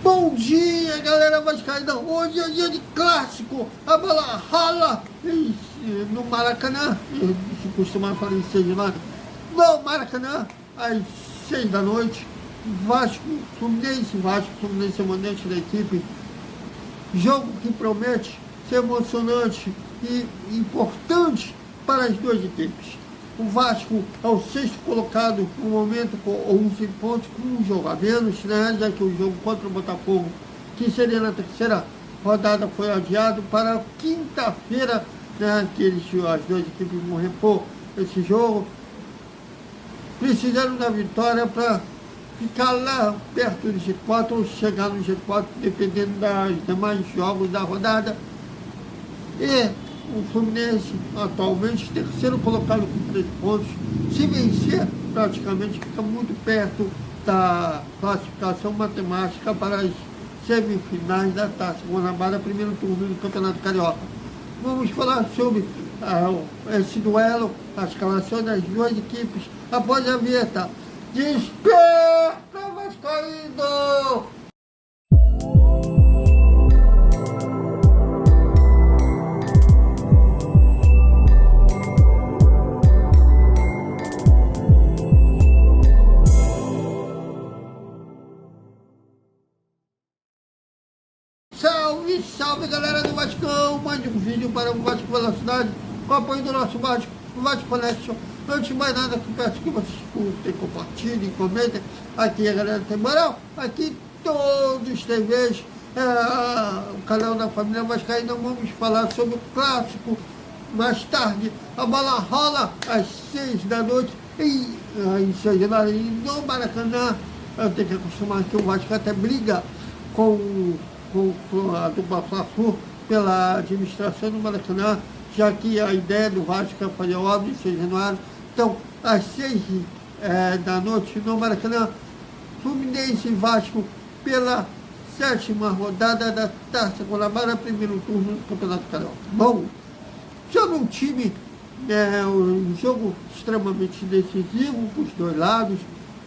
Bom dia, galera vascaína. Hoje é dia de clássico. A bola rola no Maracanã. Se costuma falar em 6 de lá. No Maracanã, às 6 da noite. Fluminense é o mandante da equipe. Jogo que promete ser emocionante e importante para as duas equipes. O Vasco é o 6º colocado no momento com 11 pontos, com um jogo a menos, né? Já que o jogo contra o Botafogo, que seria na terceira rodada, foi adiado para quinta-feira, né? Que as duas equipes vão repor esse jogo. Precisaram da vitória para ficar lá perto do G4 ou chegar no G4, dependendo dos demais jogos da rodada. E o Fluminense, atualmente, terceiro colocado com 3 pontos. Se vencer, praticamente fica muito perto da classificação matemática para as semifinais da Taça Guanabara, primeiro turno do Campeonato Carioca. Vamos falar sobre esse duelo, a escalação das duas equipes após a vinheta. Desperta, Vascaíno! Salve, salve, galera do Vascão! Mande um vídeo para o Vasco Velocidade com o apoio do nosso Vasco, o Vasco Connection. Antes de mais nada, peço que vocês curtem, compartilhem, comentem. Aqui a galera tem moral, aqui todos têm vez. O canal da família Vascaína. Vamos falar sobre o clássico mais tarde. A bola rola às 6 da noite no Maracanã. Eu tenho que acostumar que o Vasco até briga com a dupla Fla-Flu pela administração do Maracanã, já que a ideia do Vasco é fazer obra em 6 de januário. Então, às 6 da noite no Maracanã, Fluminense e Vasco pela 7ª rodada da Taça Guanabara, primeiro turno do Campeonato Carioca. Bom, sobre um time, um jogo extremamente decisivo para os dois lados.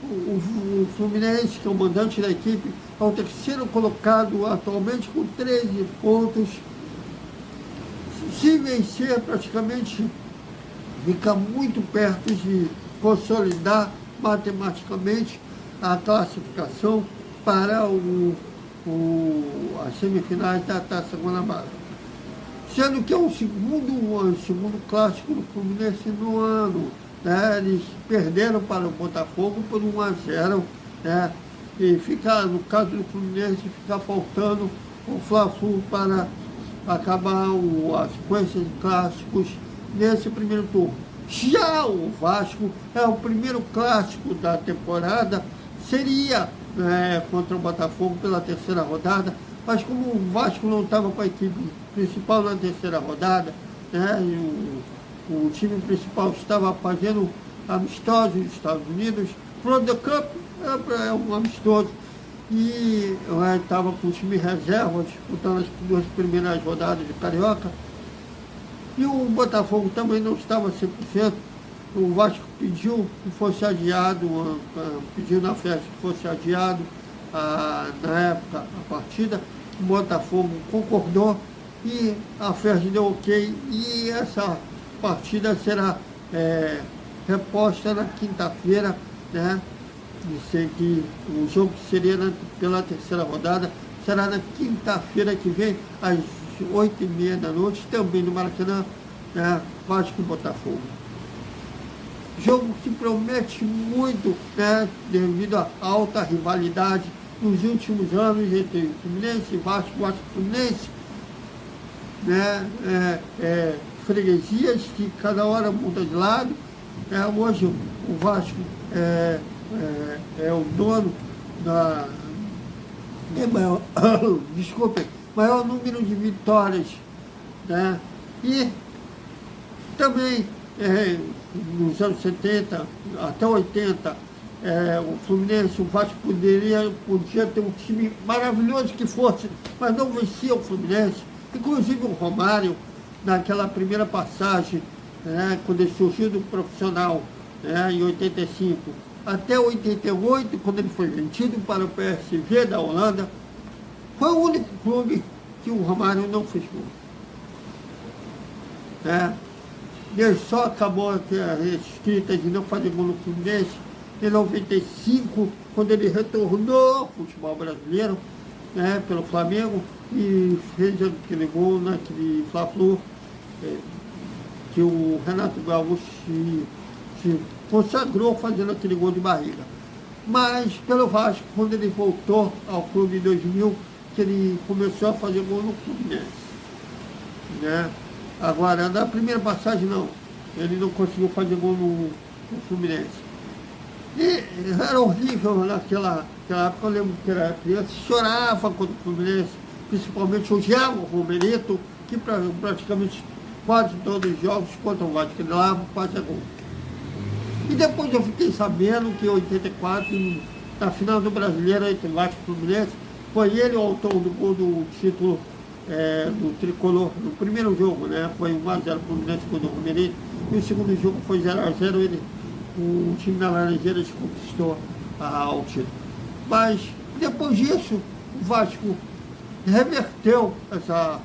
O Fluminense, que é o mandante da equipe, é o terceiro colocado atualmente com 13 pontos. Se vencer, praticamente fica muito perto de consolidar matematicamente a classificação para as semifinais da Taça Guanabara. Sendo que é o segundo clássico do Fluminense no ano. Eles perderam para o Botafogo por 1-0, né? E fica, no caso do Fluminense, fica faltando o Fla-Flu para acabar a sequência de clássicos nesse primeiro turno. Já o Vasco é o primeiro clássico da temporada, seria contra o Botafogo pela terceira rodada, mas como o Vasco não estava com a equipe principal na terceira rodada, né? O time principal estava fazendo amistosos nos Estados Unidos. Pro The Cup é um amistoso. E estava com o time reserva, disputando as 2 primeiras rodadas de Carioca. E o Botafogo também não estava 100%. O Vasco pediu que fosse adiado, pediu na festa que fosse adiado, na época, a partida. O Botafogo concordou e a festa deu ok. E essa partida será reposta na quinta-feira, né? Que o jogo que seria pela terceira rodada será na quinta-feira que vem, às 8h30 da noite, também no Maracanã, né? Vasco e Botafogo. Jogo que promete muito, né? Devido à alta rivalidade nos últimos anos entre Fluminense e Vasco e Fluminense, né? Freguesias que cada hora muda de lado. Hoje o Vasco é o dono da maior número de vitórias, né? E também nos anos 70 até 80 o Fluminense, o Vasco podia ter um time maravilhoso que fosse, mas não vencia o Fluminense. Inclusive o Romário, naquela primeira passagem, né, quando ele surgiu do profissional, né, em 85, até 88, quando ele foi vendido para o PSV da Holanda, Foi o único clube que o Romário não fez gol. Né? Ele só acabou a escrita de não fazer gol no Fluminense em 95, quando ele retornou ao futebol brasileiro, né, pelo Flamengo, e fez aquele gol naquele Fla-Flu, que o Renato Gaúcho se consagrou fazendo aquele gol de barriga. Mas pelo Vasco, quando ele voltou ao clube em 2000, que ele começou a fazer gol no Fluminense. Né? Agora, na primeira passagem, não. Ele não conseguiu fazer gol no Fluminense. E era horrível naquela época. Eu lembro que era criança, chorava contra o Fluminense, principalmente odiava o Romerito, que praticamente quase todos os jogos contra o Vasco, ele lá fazia gol. E depois eu fiquei sabendo que em 84, na final do Brasileiro entre Vasco e Fluminense, foi ele o autor do gol do título do Tricolor, no primeiro jogo, né? Foi 1-0 Fluminense contra o Romerito, e o segundo jogo foi 0-0, o time da Laranjeiras conquistou o título. Mas depois disso, o Vasco reverteu essa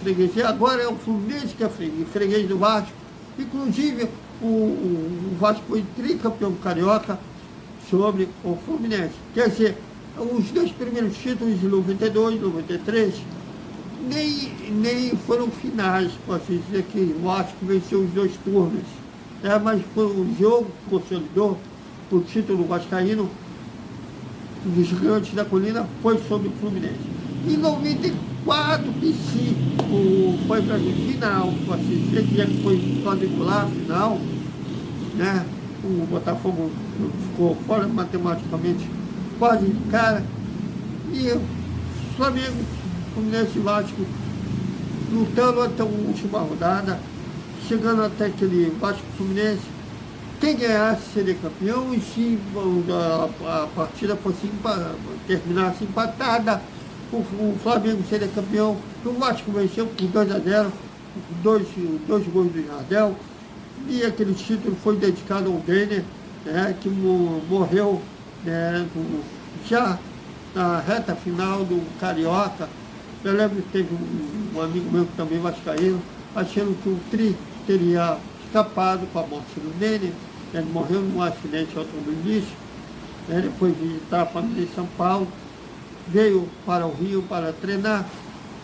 freguesia. Agora é o Fluminense que é freguês do Vasco. Inclusive, o Vasco foi tricampeão carioca sobre o Fluminense. Quer dizer, os dois primeiros títulos de 92, 93, nem foram finais, posso dizer que o Vasco venceu os dois turnos. Mas foi um jogo que consolidou o título vascaíno dos Gigantes da Colina, foi sobre o Fluminense. Em 94, que sim, foi para a final, posso dizer que foi quadrangular final, né? O Botafogo ficou fora matematicamente, quase de cara, e o Flamengo, Fluminense e Vasco lutando até a última rodada, chegando até aquele Vasco Fluminense. Quem ganhasse seria campeão, e se a partida fosse terminasse empatada, o Flamengo seria campeão. O Vasco venceu por 2-0, dois gols do Jardel, e aquele título foi dedicado ao Denner, né, que morreu, né, já na reta final do Carioca. Eu lembro que teve um amigo meu que também vascaíno, achando que o Tri teria escapado com a morte do Denner. Ele morreu num acidente automobilístico, né, depois de visitar a família em São Paulo, veio para o Rio para treinar,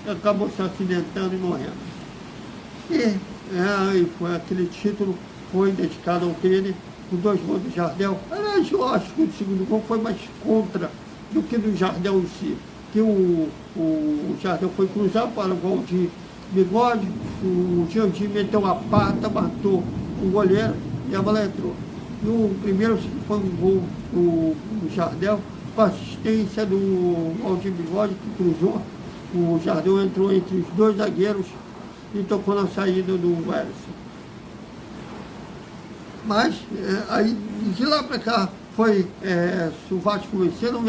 e acabou se acidentando e morrendo. E foi aquele título foi dedicado ao Denner, com 2 gols do Jardel. Aliás, eu acho que o segundo gol foi mais contra do que do Jardel em si, que o Jardel foi cruzar para o gol de Bigode, o Jandir meteu a pata, matou o goleiro e a bola entrou. E o primeiro foi um gol do Jardel, com assistência do Valdir Bigode, que cruzou. O Jardel entrou entre os 2 zagueiros e tocou na saída do Wellington. Mas aí de lá para cá foi se o Vasco vencendo,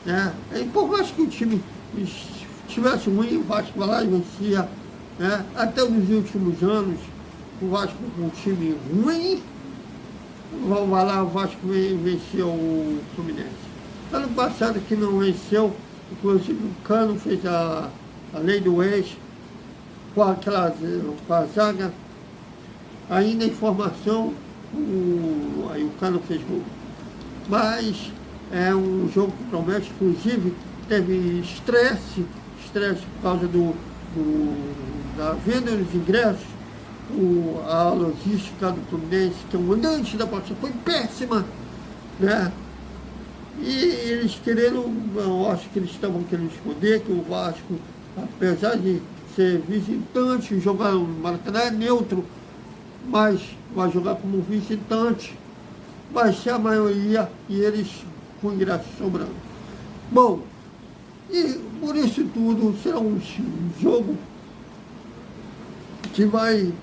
né? E por mais que o time estivesse ruim, o Vasco vai lá e vencia, né? Até nos últimos anos, o Vasco com um time ruim, vai lá, o Vasco venceu o Fluminense. Ano passado que não venceu, inclusive o Cano fez a lei do ex, com a zaga, ainda em formação, aí o Cano fez gol. Mas é um jogo que promete, inclusive teve estresse por causa da venda dos ingressos. A logística do Fluminense, que é o antes da partida, foi péssima, né? E eles eu acho que eles estavam querendo esconder que o Vasco, apesar de ser visitante, jogar no Maracanã é neutro, mas vai jogar como visitante, vai ser a maioria, e eles com ingresso sobrando. Bom, e por isso tudo será um jogo que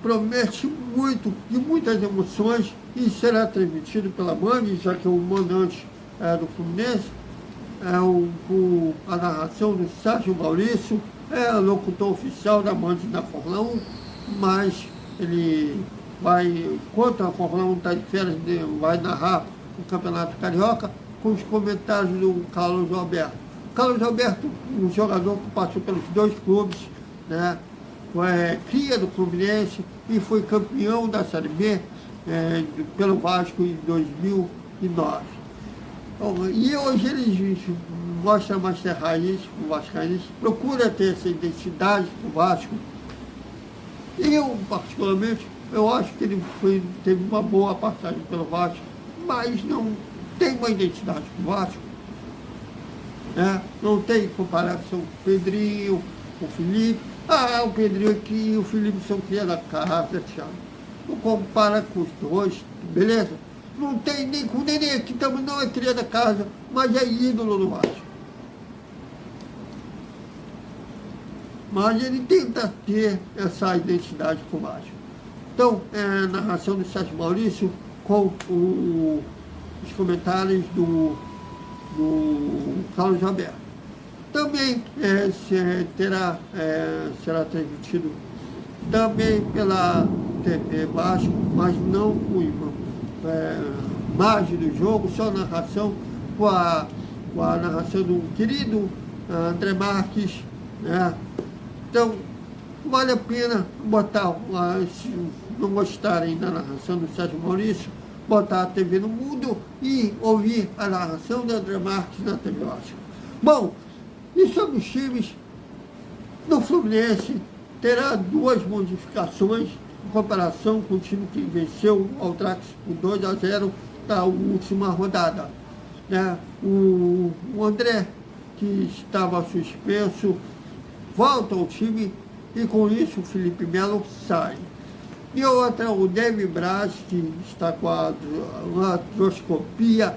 promete muito, de muitas emoções, e será transmitido pela Band, já que o mandante do Fluminense, a narração do Sérgio Maurício, locutor oficial da Band da Fórmula 1, mas ele enquanto a Fórmula 1 está de férias, vai narrar o Campeonato Carioca, com os comentários do Carlos Alberto. Carlos Alberto, um jogador que passou pelos dois clubes, né? Foi cria do Fluminense e foi campeão da Série B pelo Vasco em 2009. E hoje eles mostram mais ter raiz, o vascaíno procura ter essa identidade com o Vasco. Eu, particularmente, eu acho que ele teve uma boa passagem pelo Vasco, mas não tem uma identidade com o Vasco. Né? Não tem comparação com o Pedrinho, com o Felipe. O Pedrinho aqui e o Felipe são cria da casa, Thiago. Não compara com os dois, beleza? Não tem nem com o Nenê, que também não é cria da casa, mas é ídolo do Vasco. Mas ele tenta ter essa identidade com o Vasco. Então, narração do Sérgio Maurício com os comentários do Carlos Alberto. Também será transmitido também pela TV Vasco, mas não com imagem do jogo, só narração com a narração do querido André Marques, né? Então, vale a pena botar, se não gostarem da narração do Sérgio Maurício, botar a TV no mudo e ouvir a narração do André Marques na TV Vasco. Bom, e sobre os times, no Fluminense terá duas modificações em comparação com o time que venceu o Audax por 2-0 da última rodada. Né? O André, que estava suspenso, volta ao time e com isso o Felipe Melo sai. E outra, o David Braz, que está com a artroscopia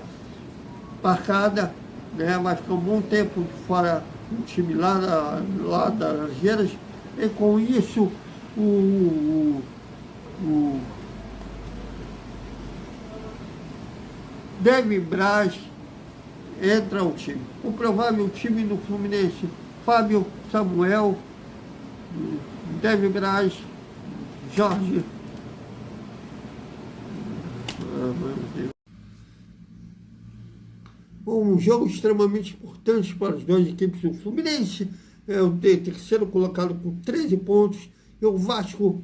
marcada, né? Vai ficar um bom tempo fora do time lá das Laranjeiras, e com isso o David Braz entra ao time. O provável time do Fluminense: Fábio, Samuel, David Braz, Jorge. Um jogo extremamente importante para as duas equipes. Do Fluminense é o terceiro colocado com 13 pontos, e o Vasco,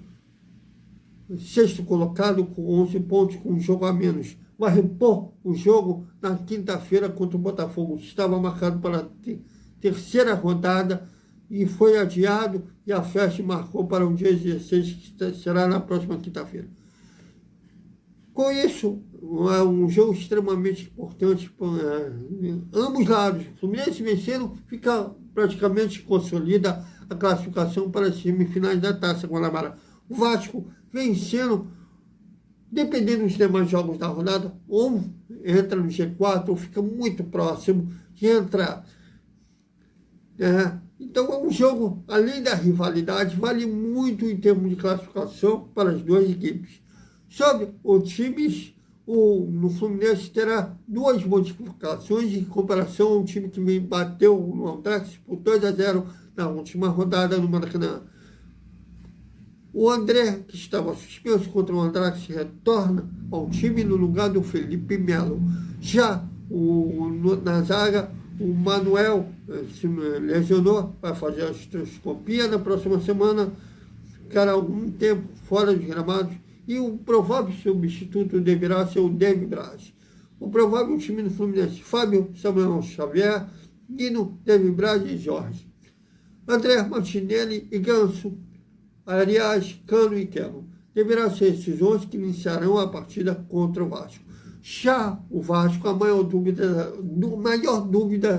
sexto colocado com 11 pontos, com um jogo a menos. Vai repor o jogo na quinta-feira contra o Botafogo. Estava marcado para a terceira rodada e foi adiado, e a festa marcou para o dia 16, que será na próxima quinta-feira. Com isso, é um jogo extremamente importante para ambos lados. O Fluminense vencendo, fica praticamente consolida a classificação para as semifinais da Taça Guanabara. O Vasco vencendo, dependendo dos demais jogos da rodada, ou entra no G4, ou fica muito próximo de entrar. Então é um jogo, além da rivalidade, vale muito em termos de classificação para as duas equipes. Sobre os times, no Fluminense terá duas modificações em comparação ao time que bateu no Audax por 2-0 na última rodada no Maracanã. O André, que estava suspenso contra o Audax, retorna ao time no lugar do Felipe Melo. Já na zaga, o Manuel se lesionou, vai fazer a artroscopia na próxima semana, ficará algum tempo fora dos gramados, e o provável substituto deverá ser o David Braz. O provável time do Fluminense: Fábio, Samuel Xavier, Nino, David Braz e Jorge. André, Martinelli e Ganso, Arias, Cano e Kevin. Deverá ser esses 11 que iniciarão a partida contra o Vasco. Já o Vasco, a maior dúvida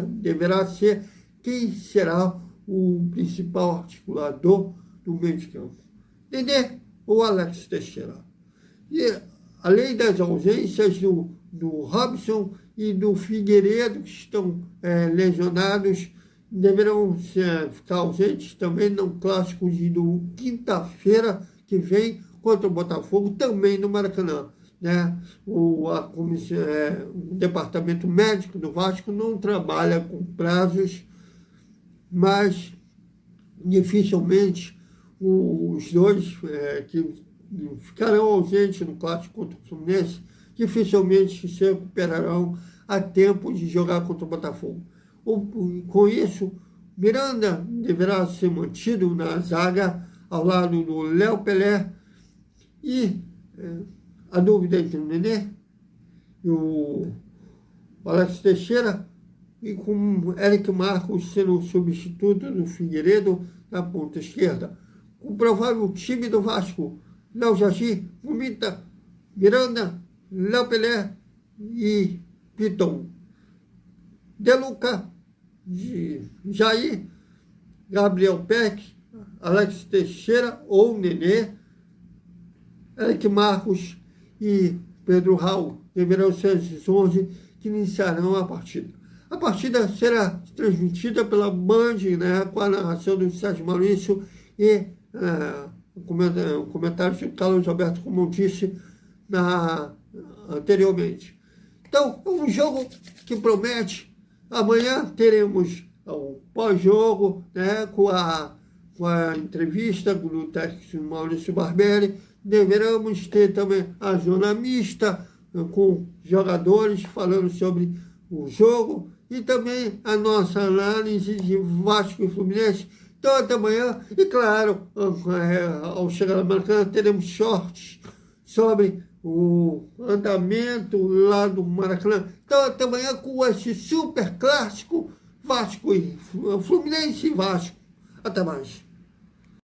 deverá ser quem será o principal articulador do meio de campo: Nenê ou Alex Teixeira. E além das ausências do Robson e do Figueiredo, que estão lesionados, deverão ficar ausentes também no clássico de quinta-feira que vem contra o Botafogo, também no Maracanã. O departamento médico do Vasco não trabalha com prazos, mas dificilmente os dois que ficarão ausentes no clássico contra o Fluminense dificilmente se recuperarão a tempo de jogar contra o Botafogo. Com isso, Miranda deverá ser mantido na zaga ao lado do Léo Pelé e a dúvida entre o Nenê e o Alex Teixeira, e com Eric Marcos sendo o substituto do Figueiredo na ponta esquerda. O provável time do Vasco: Léo Jardim, Mumita, Miranda, Léo Pelé e Piton. De Luca, Jair, Gabriel Peck, Alex Teixeira ou Nenê, Eric Marcos e Pedro Raul deverão ser esses 11 que iniciarão a partida. A partida será transmitida pela Band, né, com a narração do Sérgio Maurício e o comentário de Carlos Alberto, como eu disse anteriormente. Então, é um jogo que promete. Amanhã teremos o pós-jogo, né, com a entrevista do técnico Maurício Barbieri. Deveremos ter também a zona mista, com jogadores falando sobre o jogo e também a nossa análise de Vasco e Fluminense. Então, até amanhã. E, claro, ao chegar na Maracanã, teremos shorts sobre o andamento lá do Maracanã. Então, até amanhã com esse super clássico Vasco e Fluminense e Vasco. Até mais.